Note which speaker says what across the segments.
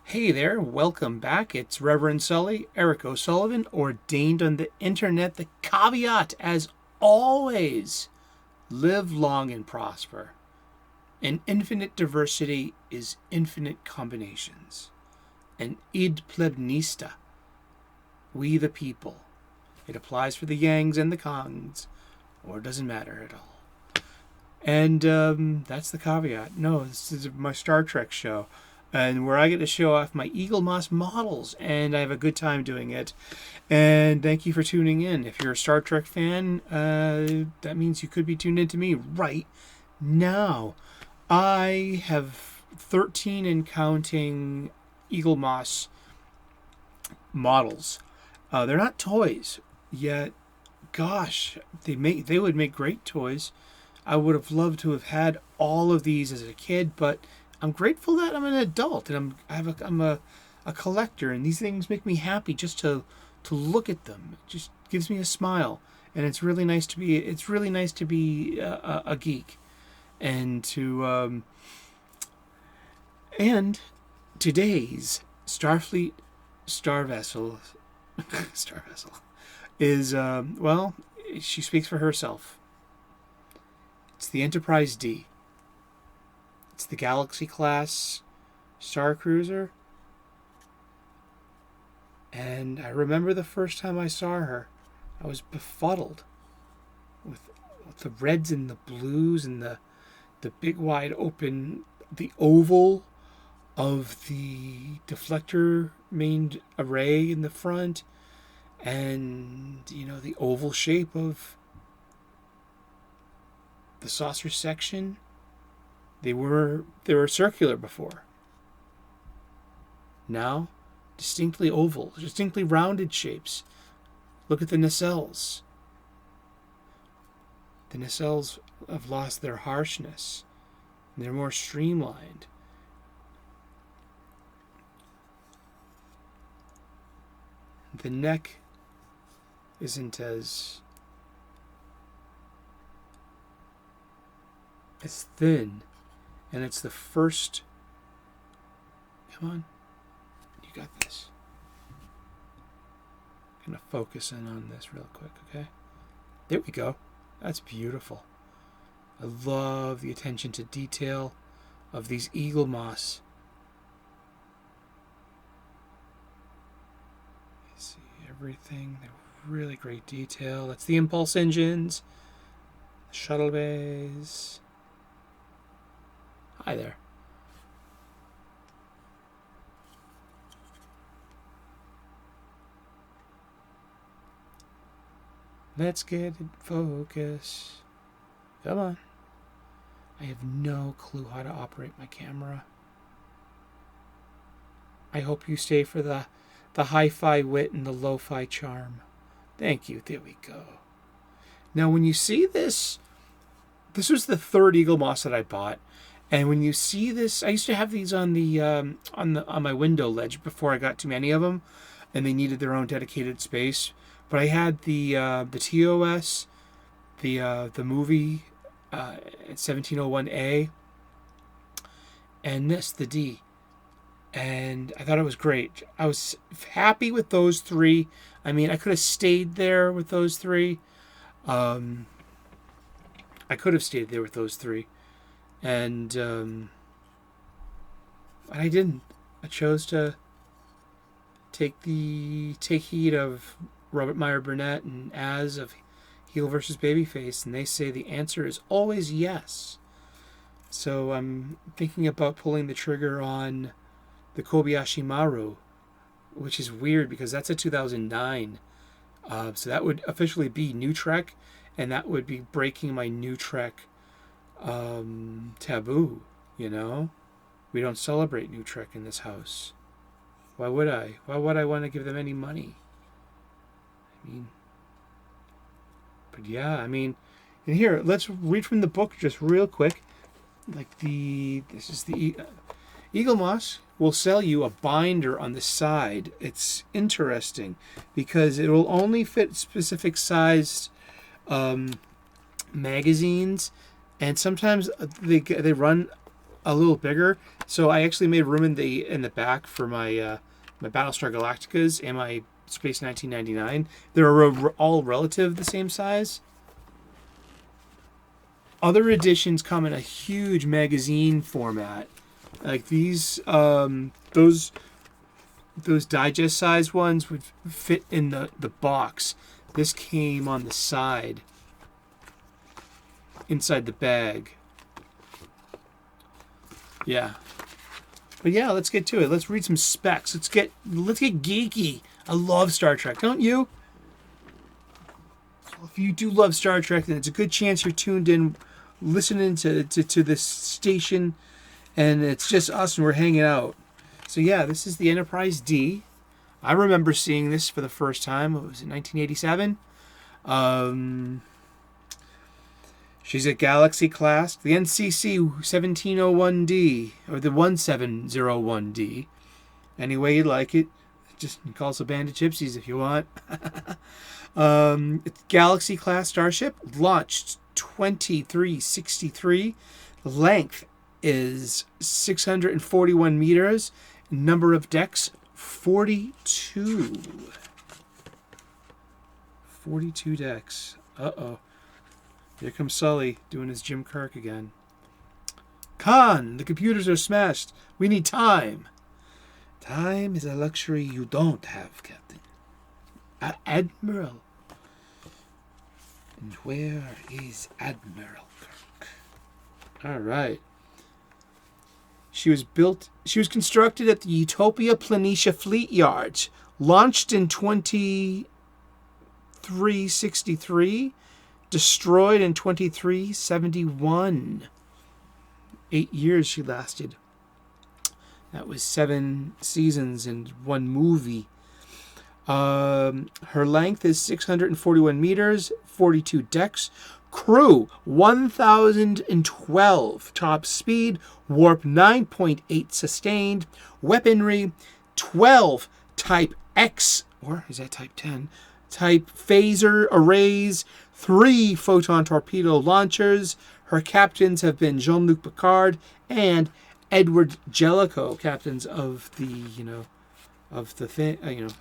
Speaker 1: Hey there, welcome back. It's Reverend Sully, Eric O'Sullivan, ordained on the internet. The caveat, as always, live long and prosper. And infinite diversity is infinite combinations. And id plebnista, we the people. It applies for the yangs and the kongs, or it doesn't matter at all. And that's the caveat. No, this is my Star Trek show, and where I get to show off my Eaglemoss models, and I have a good time doing it. And thank you for tuning in. If you're a Star Trek fan, that means you could be tuned into me right now. I have 13 and counting Eaglemoss models. They're not toys yet. Gosh, they would make great toys. I would have loved to have had all of these as a kid, but I'm grateful that I'm an adult and I'm a collector, and these things make me happy just to look at them. It just gives me a smile, and it's really nice to be a geek, and to and today's Starfleet star vessel is well, she speaks for herself. It's the Enterprise D. It's the Galaxy class star cruiser. And I remember the first time I saw her, I was befuddled with the reds and the blues and the big wide open, the oval of the deflector main array in the front, and the oval shape of the saucer section. They were circular before. Now, distinctly oval, distinctly rounded shapes. Look at the nacelles. The nacelles have lost their harshness. They're more streamlined. The neck isn't as thin, and it's the first. Come on, you got this. I'm gonna focus in on this real quick, okay? There we go. That's beautiful. I love the attention to detail of these Eaglemoss. You see everything. They're really great detail. That's the impulse engines, the shuttle bays. Hi there. Let's get it focus. Come on. I have no clue how to operate my camera. I hope you stay for the hi-fi wit and the lo-fi charm. Thank you. There we go. Now, when you see this was the third Eaglemoss that I bought. And when you see this, I used to have these on my window ledge before I got too many of them, and they needed their own dedicated space. But I had the TOS, the movie 1701-A, and this, the D. And I thought it was great. I was happy with those three. I mean, I could have stayed there with those three. And I didn't. I chose to take heed of Robert Meyer Burnett and Az of Heel versus Babyface, and they say the answer is always yes. So I'm thinking about pulling the trigger on the Kobayashi Maru, which is weird because that's a 2009. So that would officially be New Trek, and that would be breaking my New Trek taboo. We don't celebrate New Trek in this house. Why would I want to give them any money? And here, let's read from the book just real quick. This is the Eaglemoss will sell you a binder on the side. It's interesting because it will only fit specific sized magazines, and sometimes they run a little bigger. So I actually made room in the back for my my Battlestar Galacticas and my Space 1999. They're all relative the same size. Other editions come in a huge magazine format. Like these, those digest size ones would fit in the box. This came on the side, inside the bag. Yeah. But yeah, let's get to it. Let's read some specs. Let's get geeky. I love Star Trek, don't you? If you do love Star Trek, then it's a good chance you're tuned in, listening to this station, and it's just us and we're hanging out. So yeah, this is the Enterprise D. I remember seeing this for the first time. What was it, 1987? She's a Galaxy class, the NCC-1701-D, or the 1701-D. Any way you'd like it. Just call us a band of gypsies if you want. It's Galaxy class starship, launched 2363. The length is 641 meters. Number of decks, 42. 42 decks. Uh-oh. Here comes Sully doing his Jim Kirk again. Khan, the computers are smashed. We need time. Time is a luxury you don't have, Captain. Admiral. And where is Admiral Kirk? All right. She was constructed at the Utopia Planitia Fleet Yards. Launched in 2363. Destroyed in 2371. 8 years she lasted. That was 7 seasons and 1 movie. Her length is 641 meters, 42 decks. Crew, 1,012. Top speed, warp 9.8 sustained. Weaponry, 12 Type X, or is that Type 10? Type phaser arrays, 3 photon torpedo launchers. Her captains have been Jean-Luc Picard and Edward Jellicoe, captains of the,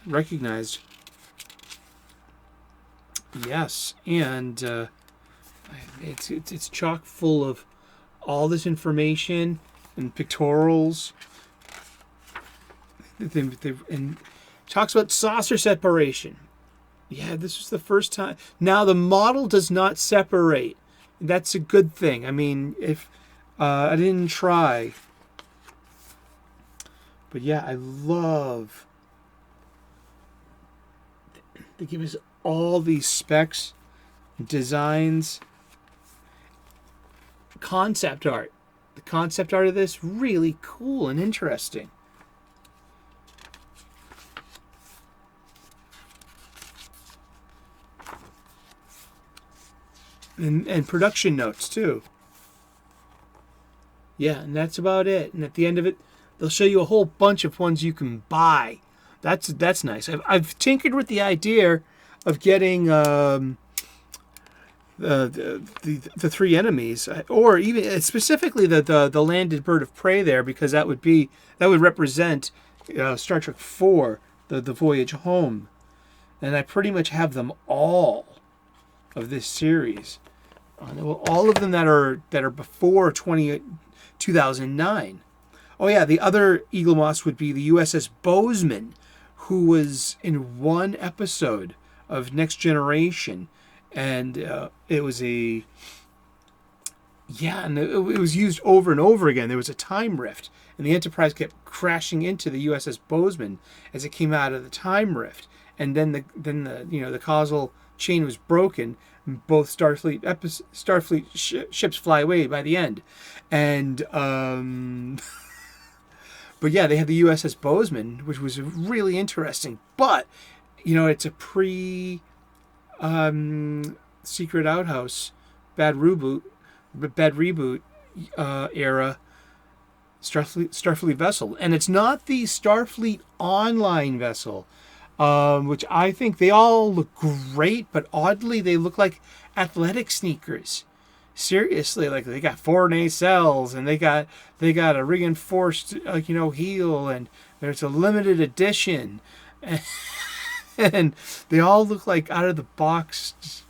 Speaker 1: recognized. Yes, and it's chock full of all this information and pictorials. And talks about saucer separation. Yeah, this was the first time. Now the model does not separate. That's a good thing. I mean, if I didn't try. But yeah, I love. They give us all these specs, designs, concept art. The concept art of this, really cool and interesting. And production notes too. Yeah, and that's about it. And at the end of it, they'll show you a whole bunch of ones you can buy. That's nice. I've tinkered with the idea of getting the 3 enemies, or even specifically the landed bird of prey there, because that would represent Star Trek 4, the voyage home, and I pretty much have them all of this series. All of them that are before 2009. Oh yeah, the other Eaglemoss would be the U.S.S. Bozeman, who was in 1 episode of Next Generation, and it was it was used over and over again. There was a time rift, and the Enterprise kept crashing into the U.S.S. Bozeman as it came out of the time rift, and then the causal chain was broken. Both Starfleet ships fly away by the end, and but yeah, they had the U.S.S. Bozeman, which was really interesting. But it's a Secret Outhouse, bad reboot era Starfleet vessel, and it's not the Starfleet Online vessel. Which I think they all look great, but oddly they look like athletic sneakers. seriously, like they got 4 nacelles and they got a reinforced heel, and there's a limited edition, and they all look like out of the box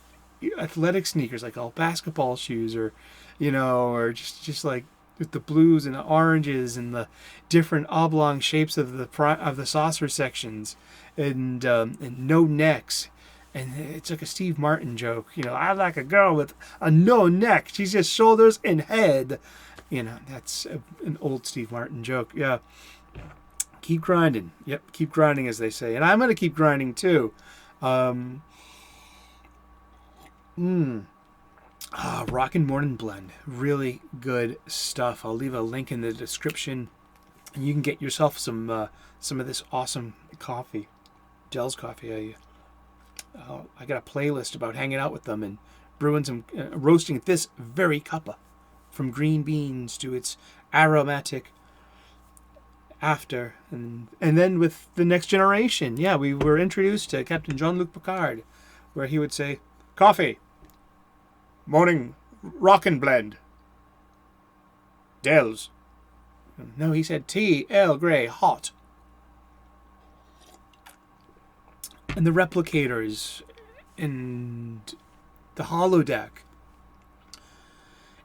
Speaker 1: athletic sneakers, like all basketball shoes, or or just like with the blues and the oranges and the different oblong shapes of the saucer sections, and no necks. And it's like a Steve Martin joke, I like a girl with a no neck. She's just shoulders and head. That's an old Steve Martin joke. Yeah. Keep grinding. Yep, keep grinding, as they say. And I'm going to keep grinding, too. Rockin' Morning Blend. Really good stuff. I'll leave a link in the description, and you can get yourself some of this awesome coffee. Dell's coffee. I got a playlist about hanging out with them and brewing some, roasting this very cuppa, from green beans to its aromatic after. And then with the Next Generation, we were introduced to Captain Jean-Luc Picard, where he would say, "Coffee, morning, rockin' blend, Dell's." No, he said tea, Earl Grey, hot. And the replicators, and the holodeck,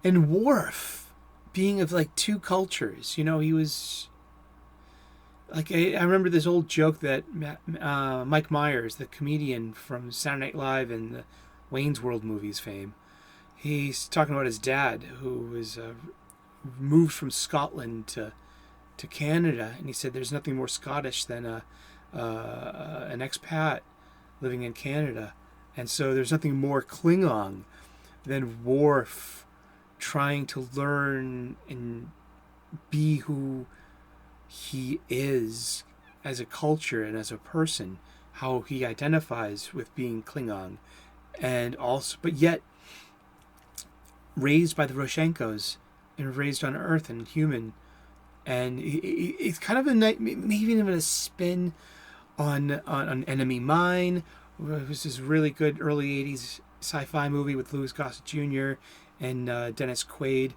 Speaker 1: and Worf being of like two cultures. He was like, I remember this old joke that Mike Myers, the comedian from Saturday Night Live and the Wayne's World movies fame, he's talking about his dad, who was moved from Scotland to Canada, and he said there's nothing more Scottish than an expat living in Canada, and so there's nothing more Klingon than Worf trying to learn and be who he is as a culture and as a person, how he identifies with being Klingon, and also, but yet raised by the Roshenkos and raised on Earth and human, and it's kind of maybe even a spin on Enemy Mine. It was this really good early 80s sci-fi movie with Louis Gossett Jr. and Dennis Quaid.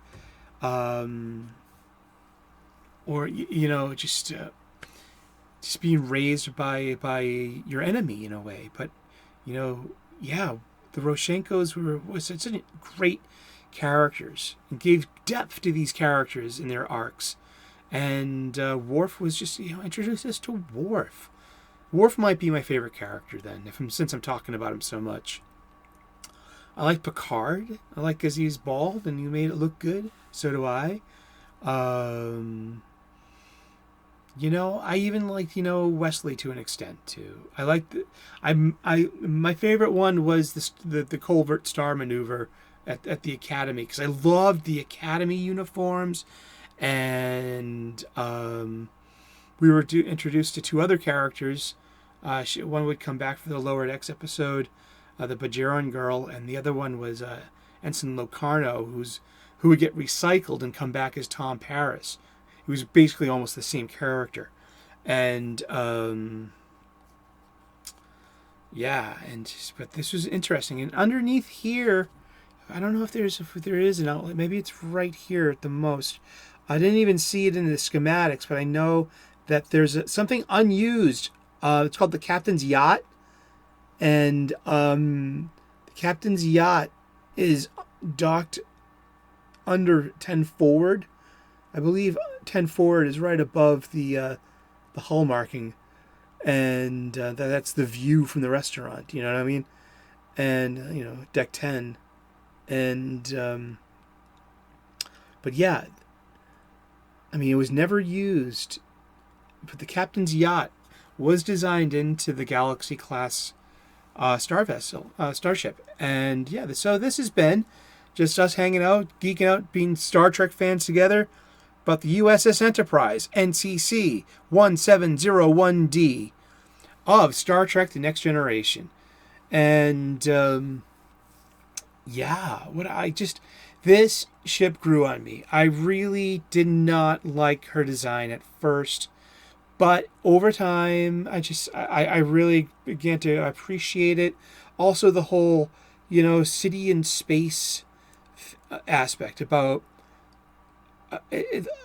Speaker 1: Or just being raised by your enemy in a way. But the Roshenkos were such great characters and gave depth to these characters in their arcs. And Worf was just introduced us to Worf. Worf might be my favorite character then, since I'm talking about him so much. I like Picard. I like because he's bald and you made it look good. So do I. I even liked, Wesley to an extent too. I liked my favorite one was the Covert Star maneuver at the Academy, because I loved the Academy uniforms, and we were introduced to two other characters. One would come back for the Lower Decks episode, the Bajoran girl, and the other one was Ensign Locarno, who would get recycled and come back as Tom Paris. He was basically almost the same character. And but this was interesting. And underneath here, I don't know if there is an outlet. Maybe it's right here at the most. I didn't even see it in the schematics, but I know that there's something unused. It's called the Captain's Yacht, and the Captain's Yacht is docked under 10 forward. I believe 10 forward is right above the hull marking, and that's the view from the restaurant. You know what I mean? And deck 10, and but yeah, I mean, it was never used, but the Captain's Yacht was designed into the Galaxy class starship, and so this has been just us hanging out, geeking out, being Star Trek fans together about the U.S.S. Enterprise, NCC-1701-D of Star Trek The Next Generation. And this ship grew on me. I really did not like her design at first, but over time, I really began to appreciate it. Also, the whole, city and space aspect about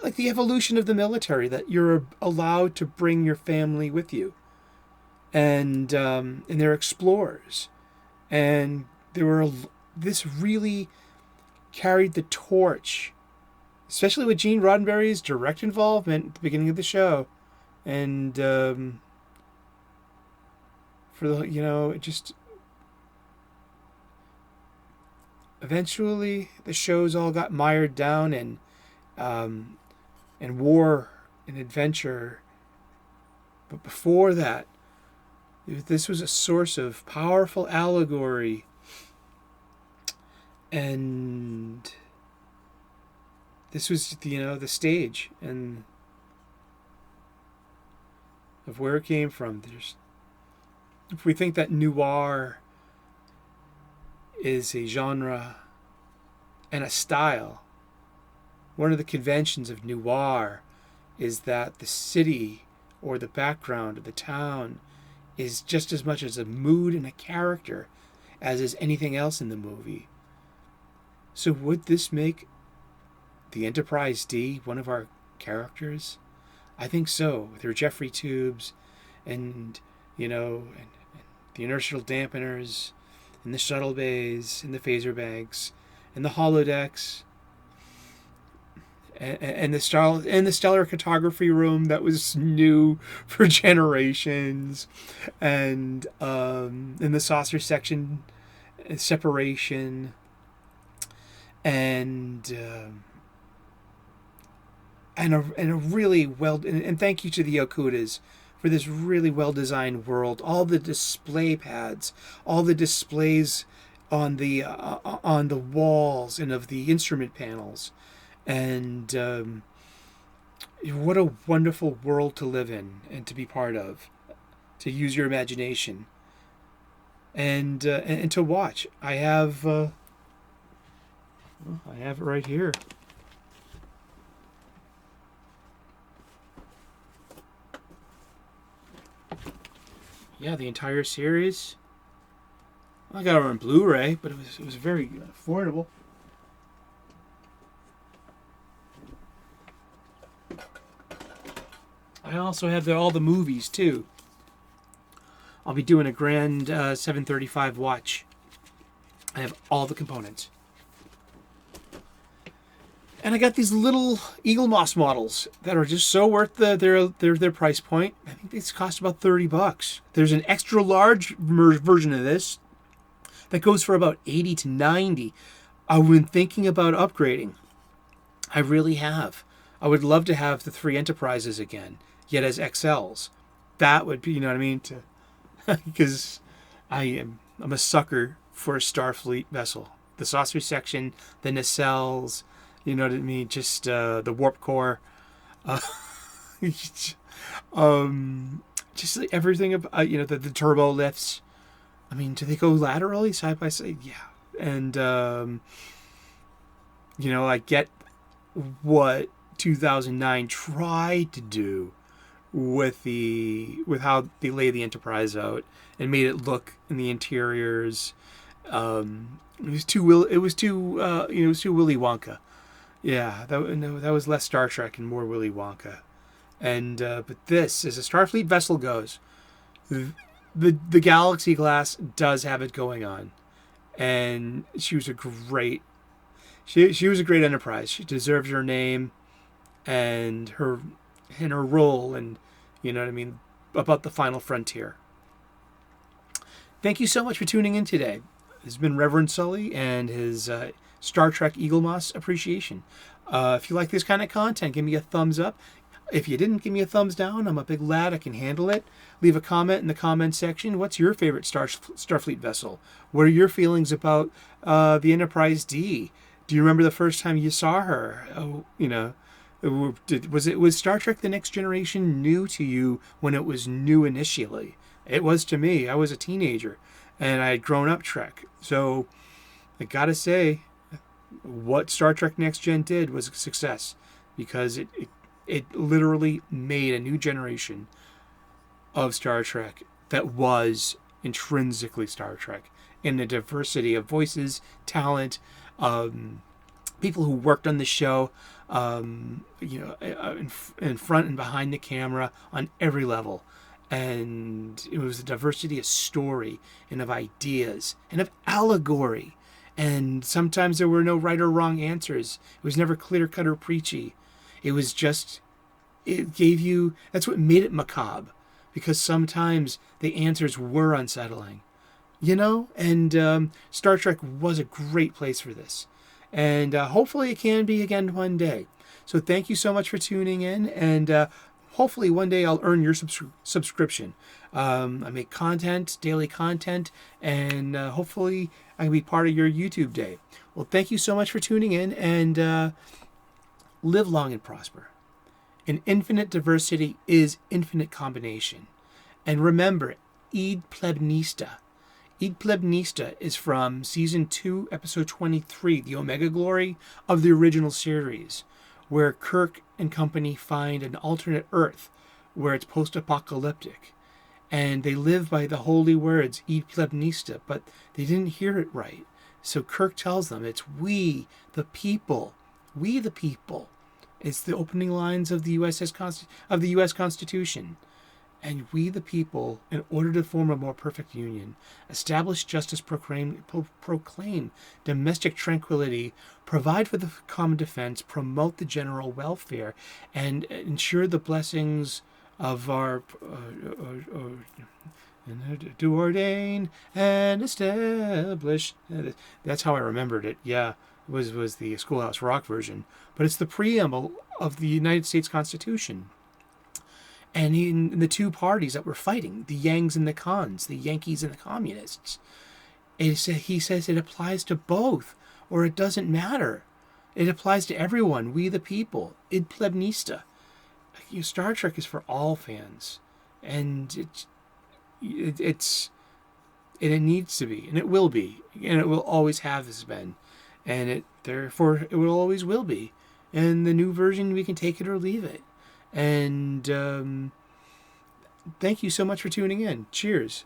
Speaker 1: like the evolution of the military, that you're allowed to bring your family with you, and they're explorers, and this really carried the torch, especially with Gene Roddenberry's direct involvement at the beginning of the show, and for the it just eventually the shows all got mired down in war and adventure. But before that, this was a source of powerful allegory and this was the stage and of where it came from. If we think that noir is a genre and a style, one of the conventions of noir is that the city or the background of the town is just as much as a mood and a character as is anything else in the movie. So would this make the Enterprise D one of our characters? I think so. With her Jeffrey tubes and and the inertial dampeners and the shuttle bays and the phaser banks and the holodecks and the stellar cartography room that was new for generations, and in the saucer section separation, and a really well, and thank you to the Okudas for this really well designed world. All the display pads, all the displays on the walls and of the instrument panels, and what a wonderful world to live in and to be part of, to use your imagination and to watch. I have it right here. Yeah, the entire series. I got it on Blu-ray, but it was very affordable. I also have all the movies too. I'll be doing a grand 735 watch. I have all the components. And I got these little Eaglemoss models that are just so worth their price point. I think these cost about $30. There's an extra large version of this that goes for about $80 to $90. I've been thinking about upgrading. I really have. I would love to have the 3 Enterprises again, yet as XLs. That would be, you know what I mean? Because I'm a sucker for a Starfleet vessel. The saucer section, the nacelles. You know what I mean? Just the warp core. Just everything about, the turbo lifts. I mean, do they go laterally, side by side? Yeah. And, I get what 2009 tried to do with how they lay the Enterprise out and made it look in the interiors. It was too Willy Wonka. Yeah, that was less Star Trek and more Willy Wonka. And but this, as a Starfleet vessel goes, the Galaxy class does have it going on, and she was a great Enterprise. She deserves her name, and her role, and you know what I mean about the final frontier. Thank you so much for tuning in today. This has been Reverend Sully and his Star Trek Eaglemoss appreciation. If you like this kind of content, give me a thumbs up. If you didn't, give me a thumbs down. I'm a big lad. I can handle it. Leave a comment in the comment section. What's your favorite Starfleet vessel? What are your feelings about the Enterprise D? Do you remember the first time you saw her? Was Star Trek The Next Generation new to you when it was new initially? It was to me. I was a teenager, and I had grown up Trek. So I gotta say, what Star Trek Next Gen did was a success, because it literally made a new generation of Star Trek that was intrinsically Star Trek in the diversity of voices, talent, people who worked on the show, in front and behind the camera on every level. And it was a diversity of story and of ideas and of allegory. And sometimes there were no right or wrong answers. It was never clear cut or preachy. It was just, it gave you, that's what made it macabre, because sometimes the answers were unsettling, and Star Trek was a great place for this. And hopefully it can be again one day. So thank you so much for tuning in, and hopefully one day I'll earn your subscription. I make content, daily content, and hopefully I can be part of your YouTube day. Well, thank you so much for tuning in, and live long and prosper. In infinite diversity is infinite combination. And remember, Id Plebnista. Id Plebnista is from Season 2, Episode 23, The Omega Glory of the original series, where Kirk and company find an alternate Earth where it's post-apocalyptic. And they live by the holy words, Id Plebnista, but they didn't hear it right. So Kirk tells them, it's we, the people. We, the people. It's the opening lines of the U.S.S. of the U.S. Constitution. And we, the people, in order to form a more perfect union, establish justice, proclaim domestic tranquility, provide for the common defense, promote the general welfare, and ensure the blessings of our to ordain and establish. That's how I remembered it. Yeah, it was the Schoolhouse Rock version, but it's the preamble of the United States Constitution. And in the two parties that were fighting, the Yangs and the Khans, the Yankees and the Communists, he says it applies to both, or it doesn't matter. It applies to everyone, we the people, Id Plebnista. Star Trek is for all fans, and it needs to be, and it will be, and it will always have been, and therefore it will always will be. And the new version, we can take it or leave it. And thank you so much for tuning in. Cheers.